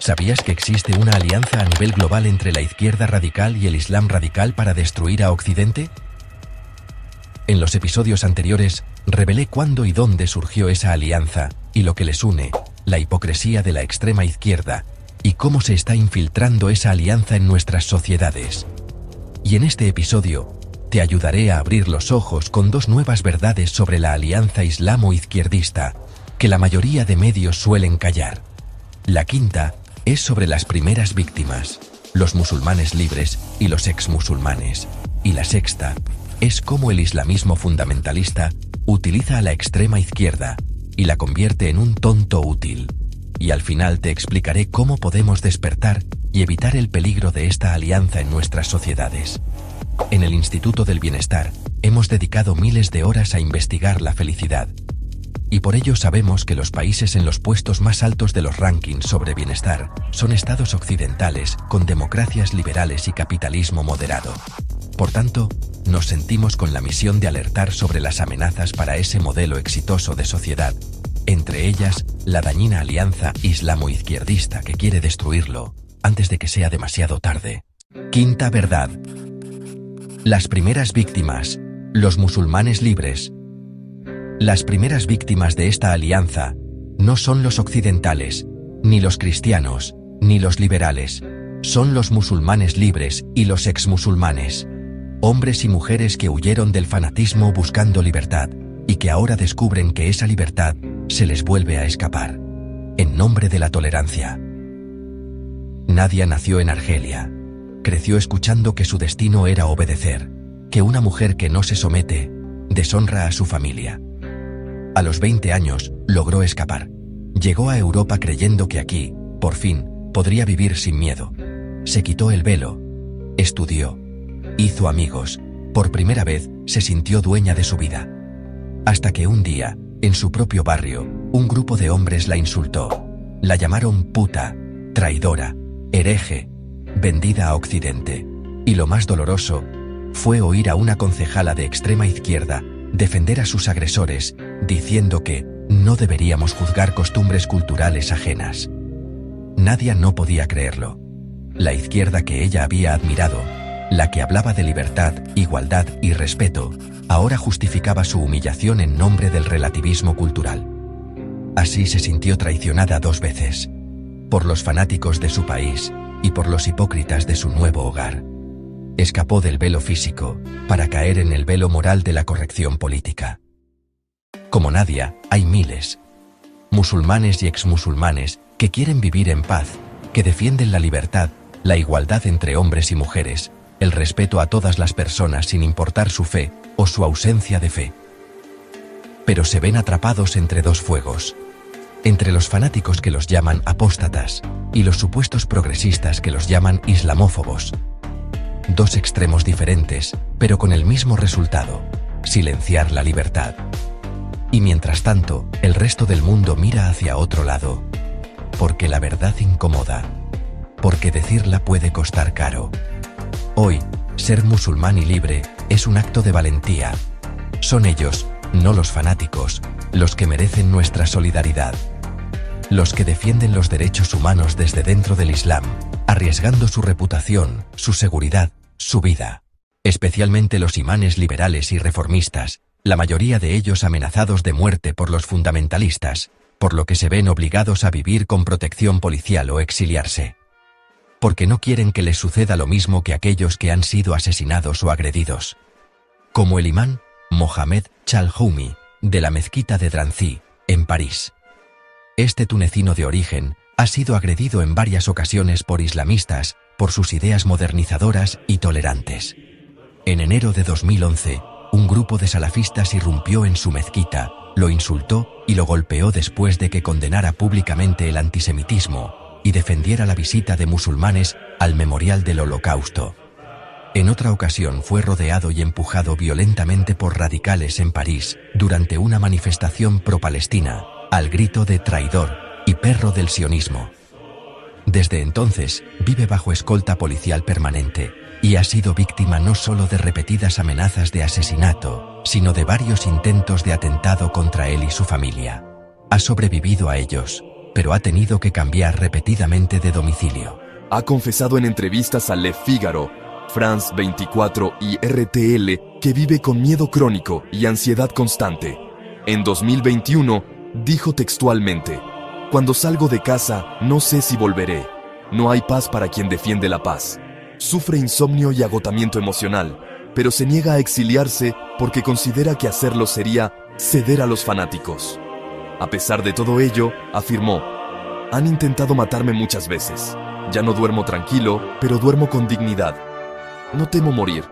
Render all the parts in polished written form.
¿Sabías que existe una alianza a nivel global entre la izquierda radical y el Islam radical para destruir a Occidente? En los episodios anteriores, revelé cuándo y dónde surgió esa alianza y lo que les une, la hipocresía de la extrema izquierda y cómo se está infiltrando esa alianza en nuestras sociedades. Y en este episodio, te ayudaré a abrir los ojos con dos nuevas verdades sobre la alianza islamo-izquierdista que la mayoría de medios suelen callar. La quinta es sobre las primeras víctimas, los musulmanes libres y los exmusulmanes. Y la sexta es cómo el islamismo fundamentalista utiliza a la extrema izquierda y la convierte en un tonto útil. Y al final te explicaré cómo podemos despertar y evitar el peligro de esta alianza en nuestras sociedades. En el Instituto del Bienestar hemos dedicado miles de horas a investigar la felicidad. Y por ello sabemos que los países en los puestos más altos de los rankings sobre bienestar son estados occidentales con democracias liberales y capitalismo moderado. Por tanto, nos sentimos con la misión de alertar sobre las amenazas para ese modelo exitoso de sociedad, entre ellas la dañina alianza islamo-izquierdista que quiere destruirlo antes de que sea demasiado tarde. Quinta verdad. Las primeras víctimas, los musulmanes libres. Las primeras víctimas de esta alianza no son los occidentales, ni los cristianos, ni los liberales. Son los musulmanes libres y los exmusulmanes. Hombres y mujeres que huyeron del fanatismo buscando libertad y que ahora descubren que esa libertad se les vuelve a escapar. En nombre de la tolerancia. Nadia nació en Argelia. Creció escuchando que su destino era obedecer, que una mujer que no se somete deshonra a su familia. A los 20 años, logró escapar. Llegó a Europa creyendo que aquí, por fin, podría vivir sin miedo. Se quitó el velo. Estudió. Hizo amigos. Por primera vez, se sintió dueña de su vida. Hasta que un día, en su propio barrio, un grupo de hombres la insultó. La llamaron puta, traidora, hereje, vendida a Occidente. Y lo más doloroso, fue oír a una concejala de extrema izquierda defender a sus agresores, diciendo que no deberíamos juzgar costumbres culturales ajenas. Nadia no podía creerlo. La izquierda que ella había admirado, la que hablaba de libertad, igualdad y respeto, ahora justificaba su humillación en nombre del relativismo cultural. Así se sintió traicionada 2 veces, por los fanáticos de su país y por los hipócritas de su nuevo hogar. Escapó del velo físico para caer en el velo moral de la corrección política. Como Nadia, hay miles. Musulmanes y exmusulmanes que quieren vivir en paz, que defienden la libertad, la igualdad entre hombres y mujeres, el respeto a todas las personas sin importar su fe o su ausencia de fe. Pero se ven atrapados entre 2 fuegos. Entre los fanáticos que los llaman apóstatas y los supuestos progresistas que los llaman islamófobos. 2 extremos diferentes, pero con el mismo resultado: silenciar la libertad. Y mientras tanto, el resto del mundo mira hacia otro lado. Porque la verdad incomoda. Porque decirla puede costar caro. Hoy, ser musulmán y libre es un acto de valentía. Son ellos, no los fanáticos, los que merecen nuestra solidaridad. Los que defienden los derechos humanos desde dentro del Islam, arriesgando su reputación, su seguridad, su vida. Especialmente los imanes liberales y reformistas, la mayoría de ellos amenazados de muerte por los fundamentalistas, por lo que se ven obligados a vivir con protección policial o exiliarse. Porque no quieren que les suceda lo mismo que aquellos que han sido asesinados o agredidos. Como el imán Mohamed Chalhoumi, de la mezquita de Drancy, en París. Este tunecino de origen ha sido agredido en varias ocasiones por islamistas por sus ideas modernizadoras y tolerantes. En enero de 2011, un grupo de salafistas irrumpió en su mezquita, lo insultó y lo golpeó después de que condenara públicamente el antisemitismo y defendiera la visita de musulmanes al memorial del Holocausto. En otra ocasión fue rodeado y empujado violentamente por radicales en París durante una manifestación pro-palestina, al grito de traidor y perro del sionismo. Desde entonces, vive bajo escolta policial permanente y ha sido víctima no solo de repetidas amenazas de asesinato, sino de varios intentos de atentado contra él y su familia. Ha sobrevivido a ellos, pero ha tenido que cambiar repetidamente de domicilio. Ha confesado en entrevistas a Le Figaro, France 24 y RTL que vive con miedo crónico y ansiedad constante. En 2021, dijo textualmente: "Cuando salgo de casa, no sé si volveré. No hay paz para quien defiende la paz". Sufre insomnio y agotamiento emocional, pero se niega a exiliarse porque considera que hacerlo sería ceder a los fanáticos. A pesar de todo ello, afirmó: "Han intentado matarme muchas veces. Ya no duermo tranquilo, pero duermo con dignidad. No temo morir.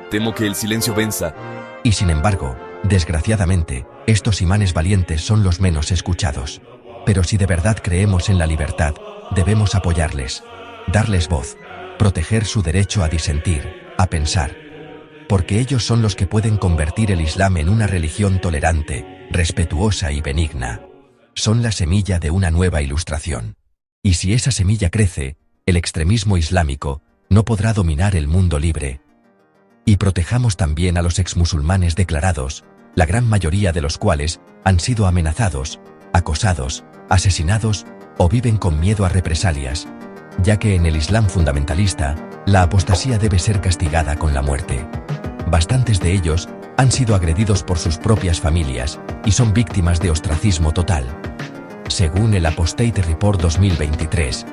Temo que el silencio venza". Y sin embargo, desgraciadamente, estos imanes valientes son los menos escuchados. Pero si de verdad creemos en la libertad, debemos apoyarles, darles voz, proteger su derecho a disentir, a pensar. Porque ellos son los que pueden convertir el Islam en una religión tolerante, respetuosa y benigna. Son la semilla de una nueva ilustración. Y si esa semilla crece, el extremismo islámico no podrá dominar el mundo libre. Y protejamos también a los exmusulmanes declarados, la gran mayoría de los cuales han sido amenazados, acosados, asesinados o viven con miedo a represalias, ya que en el Islam fundamentalista, la apostasía debe ser castigada con la muerte. Bastantes de ellos han sido agredidos por sus propias familias y son víctimas de ostracismo total. Según el Apostate Report 2023,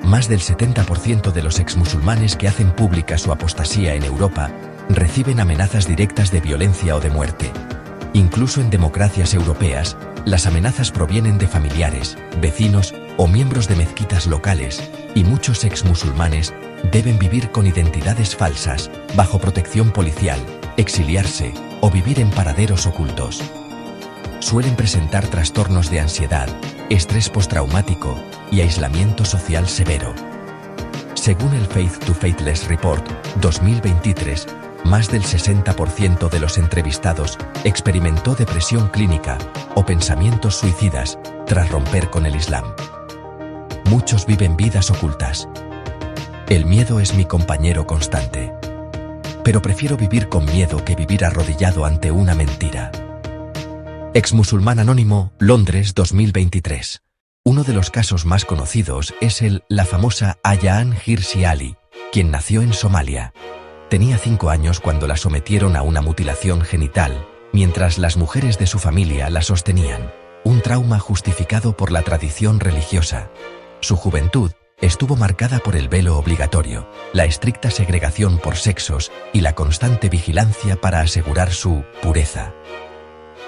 más del 70% de los exmusulmanes que hacen pública su apostasía en Europa reciben amenazas directas de violencia o de muerte. Incluso en democracias europeas, las amenazas provienen de familiares, vecinos o miembros de mezquitas locales, y muchos exmusulmanes deben vivir con identidades falsas, bajo protección policial, exiliarse o vivir en paraderos ocultos. Suelen presentar trastornos de ansiedad, estrés postraumático y aislamiento social severo. Según el Faith to Faithless Report 2023, más del 60% de los entrevistados experimentó depresión clínica o pensamientos suicidas tras romper con el Islam. Muchos viven vidas ocultas. El miedo es mi compañero constante. Pero prefiero vivir con miedo que vivir arrodillado ante una mentira. Exmusulmán anónimo, Londres 2023. Uno de los casos más conocidos es la famosa Ayaan Hirsi Ali, quien nació en Somalia. Tenía 5 años cuando la sometieron a una mutilación genital, mientras las mujeres de su familia la sostenían, un trauma justificado por la tradición religiosa. Su juventud estuvo marcada por el velo obligatorio, la estricta segregación por sexos y la constante vigilancia para asegurar su pureza.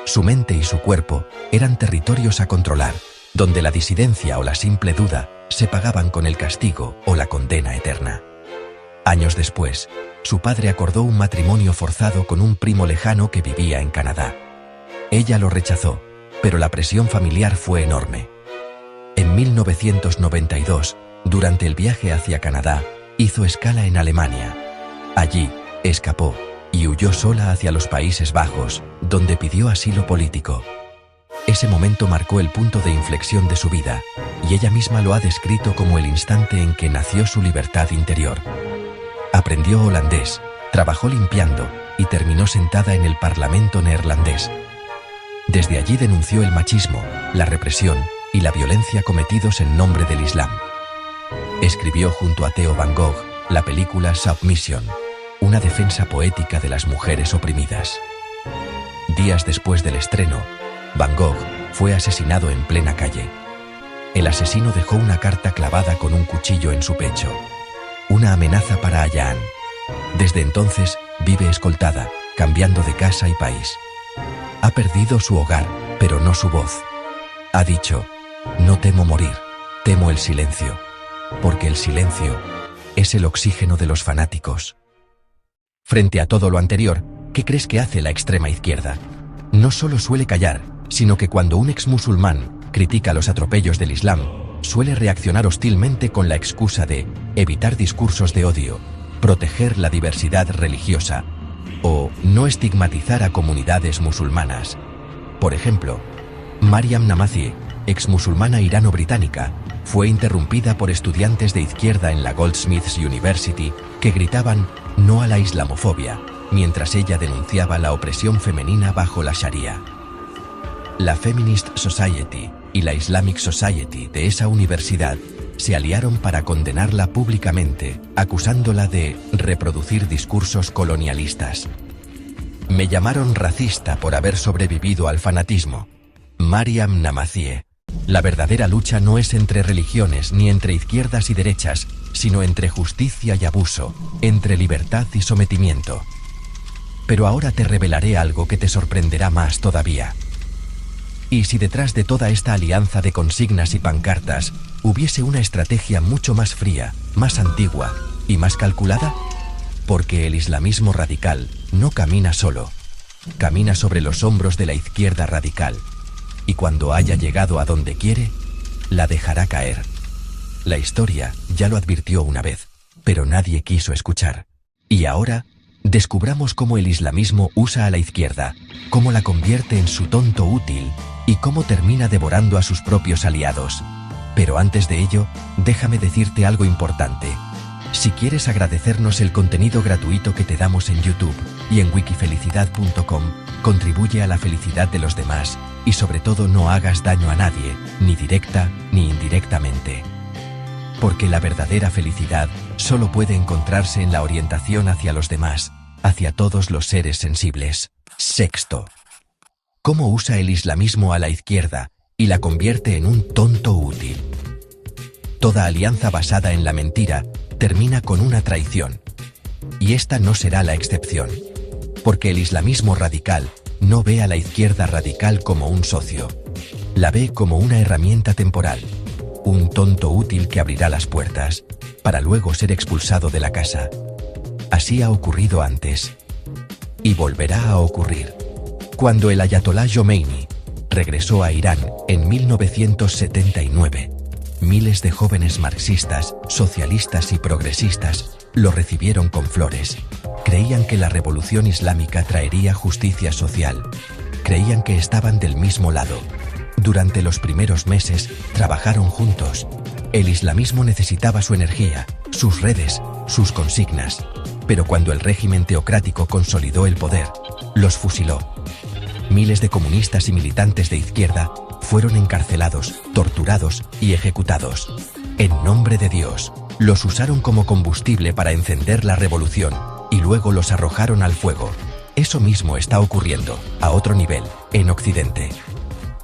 Su mente y su cuerpo eran territorios a controlar, donde la disidencia o la simple duda se pagaban con el castigo o la condena eterna. Años después, su padre acordó un matrimonio forzado con un primo lejano que vivía en Canadá. Ella lo rechazó, pero la presión familiar fue enorme. En 1992, durante el viaje hacia Canadá, hizo escala en Alemania. Allí, escapó y huyó sola hacia los Países Bajos, donde pidió asilo político. Ese momento marcó el punto de inflexión de su vida, y ella misma lo ha descrito como el instante en que nació su libertad interior. Aprendió holandés, trabajó limpiando y terminó sentada en el Parlamento neerlandés. Desde allí denunció el machismo, la represión y la violencia cometidos en nombre del Islam. Escribió junto a Theo van Gogh la película Submission, una defensa poética de las mujeres oprimidas. Días después del estreno, Van Gogh fue asesinado en plena calle. El asesino dejó una carta clavada con un cuchillo en su pecho. Una amenaza para Ayaan. Desde entonces, vive escoltada, cambiando de casa y país. Ha perdido su hogar, pero no su voz. Ha dicho: "No temo morir, temo el silencio, porque el silencio es el oxígeno de los fanáticos". Frente a todo lo anterior, ¿qué crees que hace la extrema izquierda? No solo suele callar, sino que cuando un exmusulmán critica los atropellos del Islam, suele reaccionar hostilmente con la excusa de evitar discursos de odio, proteger la diversidad religiosa o no estigmatizar a comunidades musulmanas. Por ejemplo, Mariam Namazie, exmusulmana irano-británica, fue interrumpida por estudiantes de izquierda en la Goldsmiths University que gritaban "no a la islamofobia", mientras ella denunciaba la opresión femenina bajo la Sharia. La Feminist Society y la Islamic Society de esa universidad se aliaron para condenarla públicamente, acusándola de reproducir discursos colonialistas. Me llamaron racista por haber sobrevivido al fanatismo. Mariam Namazie. La verdadera lucha no es entre religiones ni entre izquierdas y derechas, sino entre justicia y abuso, entre libertad y sometimiento. Pero ahora te revelaré algo que te sorprenderá más todavía. ¿Y si detrás de toda esta alianza de consignas y pancartas hubiese una estrategia mucho más fría, más antigua y más calculada? Porque el islamismo radical no camina solo, camina sobre los hombros de la izquierda radical, y cuando haya llegado a donde quiere, la dejará caer. La historia ya lo advirtió una vez, pero nadie quiso escuchar. Y ahora, descubramos cómo el islamismo usa a la izquierda, cómo la convierte en su tonto útil y cómo termina devorando a sus propios aliados. Pero antes de ello, déjame decirte algo importante. Si quieres agradecernos el contenido gratuito que te damos en YouTube y en wikifelicidad.com, contribuye a la felicidad de los demás y sobre todo no hagas daño a nadie, ni directa ni indirectamente. Porque la verdadera felicidad solo puede encontrarse en la orientación hacia los demás, hacia todos los seres sensibles. Sexto. ¿Cómo usa el islamismo a la izquierda y la convierte en un tonto útil? Toda alianza basada en la mentira termina con una traición. Y esta no será la excepción. Porque el islamismo radical no ve a la izquierda radical como un socio. La ve como una herramienta temporal. Un tonto útil que abrirá las puertas, para luego ser expulsado de la casa. Así ha ocurrido antes. Y volverá a ocurrir. Cuando el ayatolá Jomeini regresó a Irán en 1979, miles de jóvenes marxistas, socialistas y progresistas lo recibieron con flores. Creían que la revolución islámica traería justicia social. Creían que estaban del mismo lado. Durante los primeros meses trabajaron juntos. El islamismo necesitaba su energía, sus redes, sus consignas. Pero cuando el régimen teocrático consolidó el poder, los fusiló. Miles de comunistas y militantes de izquierda fueron encarcelados, torturados y ejecutados. En nombre de Dios, los usaron como combustible para encender la revolución y luego los arrojaron al fuego. Eso mismo está ocurriendo, a otro nivel, en Occidente.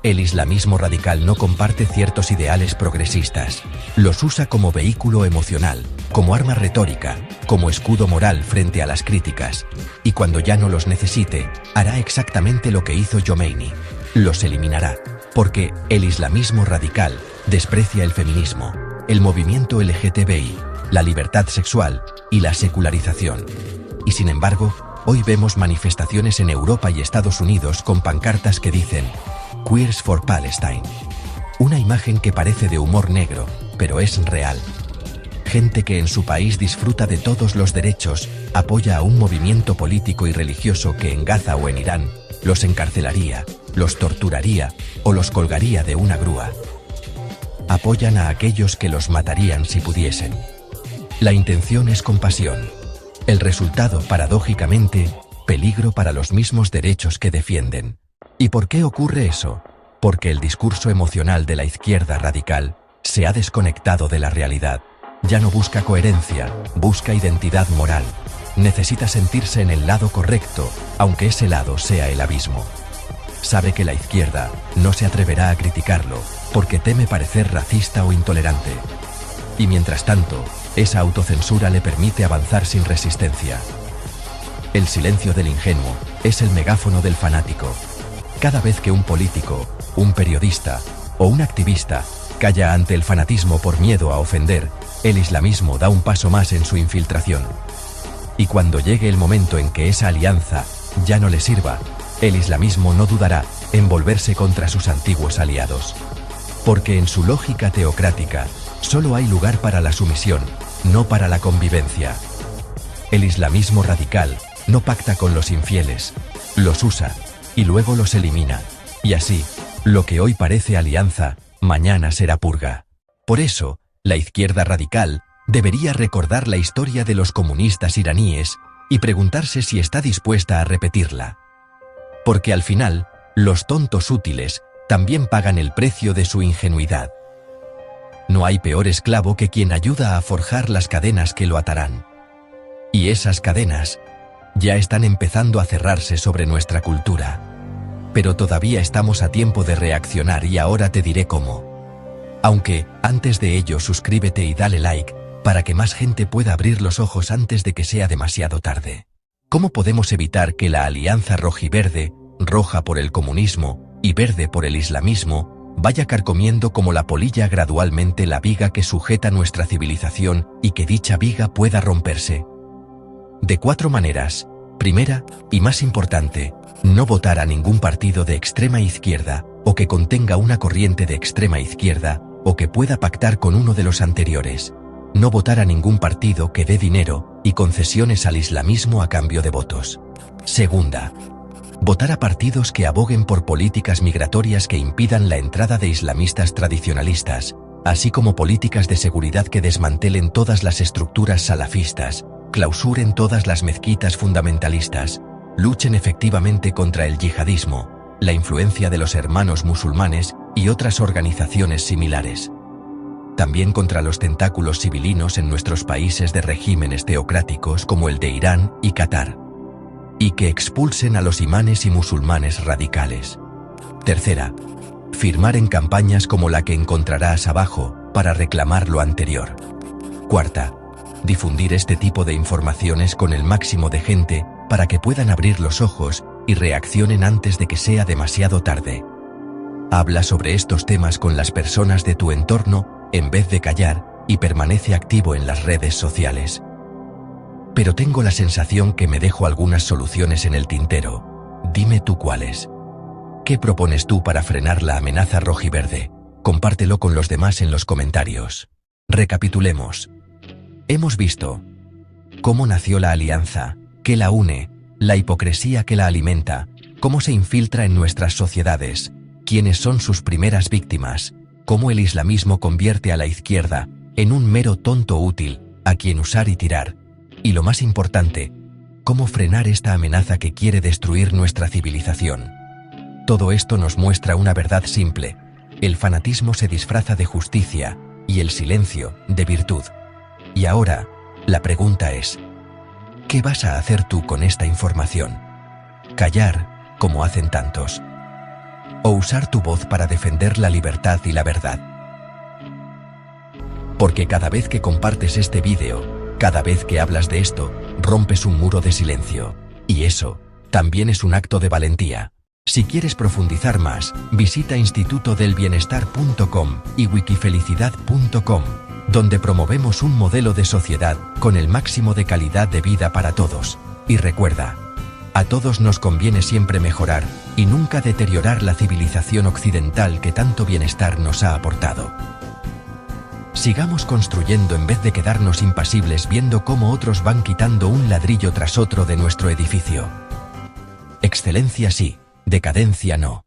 El islamismo radical no comparte ciertos ideales progresistas. Los usa como vehículo emocional, como arma retórica, como escudo moral frente a las críticas. Y cuando ya no los necesite, hará exactamente lo que hizo Jomeini. Los eliminará. Porque el islamismo radical desprecia el feminismo, el movimiento LGTBI, la libertad sexual y la secularización. Y sin embargo, hoy vemos manifestaciones en Europa y Estados Unidos con pancartas que dicen Queers for Palestine. Una imagen que parece de humor negro, pero es real. Gente que en su país disfruta de todos los derechos, apoya a un movimiento político y religioso que en Gaza o en Irán los encarcelaría, los torturaría o los colgaría de una grúa. Apoyan a aquellos que los matarían si pudiesen. La intención es compasión. El resultado, paradójicamente, peligro para los mismos derechos que defienden. ¿Y por qué ocurre eso? Porque el discurso emocional de la izquierda radical se ha desconectado de la realidad. Ya no busca coherencia, busca identidad moral. Necesita sentirse en el lado correcto, aunque ese lado sea el abismo. Sabe que la izquierda no se atreverá a criticarlo, porque teme parecer racista o intolerante. Y mientras tanto, esa autocensura le permite avanzar sin resistencia. El silencio del ingenuo es el megáfono del fanático. Cada vez que un político, un periodista o un activista calla ante el fanatismo por miedo a ofender, el islamismo da un paso más en su infiltración. Y cuando llegue el momento en que esa alianza ya no le sirva, el islamismo no dudará en volverse contra sus antiguos aliados. Porque en su lógica teocrática, solo hay lugar para la sumisión, no para la convivencia. El islamismo radical no pacta con los infieles, los usa y luego los elimina. Y así, lo que hoy parece alianza, mañana será purga. Por eso, la izquierda radical debería recordar la historia de los comunistas iraníes y preguntarse si está dispuesta a repetirla. Porque al final, los tontos útiles también pagan el precio de su ingenuidad. No hay peor esclavo que quien ayuda a forjar las cadenas que lo atarán. Y esas cadenas ya están empezando a cerrarse sobre nuestra cultura. Pero todavía estamos a tiempo de reaccionar y ahora te diré cómo. Aunque, antes de ello, suscríbete y dale like, para que más gente pueda abrir los ojos antes de que sea demasiado tarde. ¿Cómo podemos evitar que la alianza rojiverde, roja por el comunismo y verde por el islamismo, vaya carcomiendo como la polilla gradualmente la viga que sujeta nuestra civilización y que dicha viga pueda romperse? De 4 maneras. Primera, y más importante, no votar a ningún partido de extrema izquierda, o que contenga una corriente de extrema izquierda, o que pueda pactar con uno de los anteriores. No votar a ningún partido que dé dinero y concesiones al islamismo a cambio de votos. Segunda, votar a partidos que aboguen por políticas migratorias que impidan la entrada de islamistas tradicionalistas, así como políticas de seguridad que desmantelen todas las estructuras salafistas, clausuren todas las mezquitas fundamentalistas, luchen efectivamente contra el yihadismo, la influencia de los hermanos musulmanes y otras organizaciones similares. También contra los tentáculos civilinos en nuestros países de regímenes teocráticos como el de Irán y Qatar. Y que expulsen a los imanes y musulmanes radicales. Tercera, firmar en campañas como la que encontrarás abajo para reclamar lo anterior. Cuarta, difundir este tipo de informaciones con el máximo de gente para que puedan abrir los ojos y reaccionen antes de que sea demasiado tarde. Habla sobre estos temas con las personas de tu entorno en vez de callar y permanece activo en las redes sociales. Pero tengo la sensación que me dejo algunas soluciones en el tintero. Dime tú cuáles. ¿Qué propones tú para frenar la amenaza rojiverde? Compártelo con los demás en los comentarios. Recapitulemos. Hemos visto cómo nació la alianza, qué la une, la hipocresía que la alimenta, cómo se infiltra en nuestras sociedades, quiénes son sus primeras víctimas, cómo el islamismo convierte a la izquierda en un mero tonto útil a quien usar y tirar, y lo más importante, cómo frenar esta amenaza que quiere destruir nuestra civilización. Todo esto nos muestra una verdad simple: el fanatismo se disfraza de justicia y el silencio de virtud. Y ahora, la pregunta es, ¿qué vas a hacer tú con esta información? ¿Callar, como hacen tantos? ¿O usar tu voz para defender la libertad y la verdad? Porque cada vez que compartes este vídeo, cada vez que hablas de esto, rompes un muro de silencio. Y eso también es un acto de valentía. Si quieres profundizar más, visita institutodelbienestar.com y wikifelicidad.com, donde promovemos un modelo de sociedad con el máximo de calidad de vida para todos. Y recuerda, a todos nos conviene siempre mejorar y nunca deteriorar la civilización occidental que tanto bienestar nos ha aportado. Sigamos construyendo en vez de quedarnos impasibles viendo cómo otros van quitando un ladrillo tras otro de nuestro edificio. Excelencia sí, decadencia no.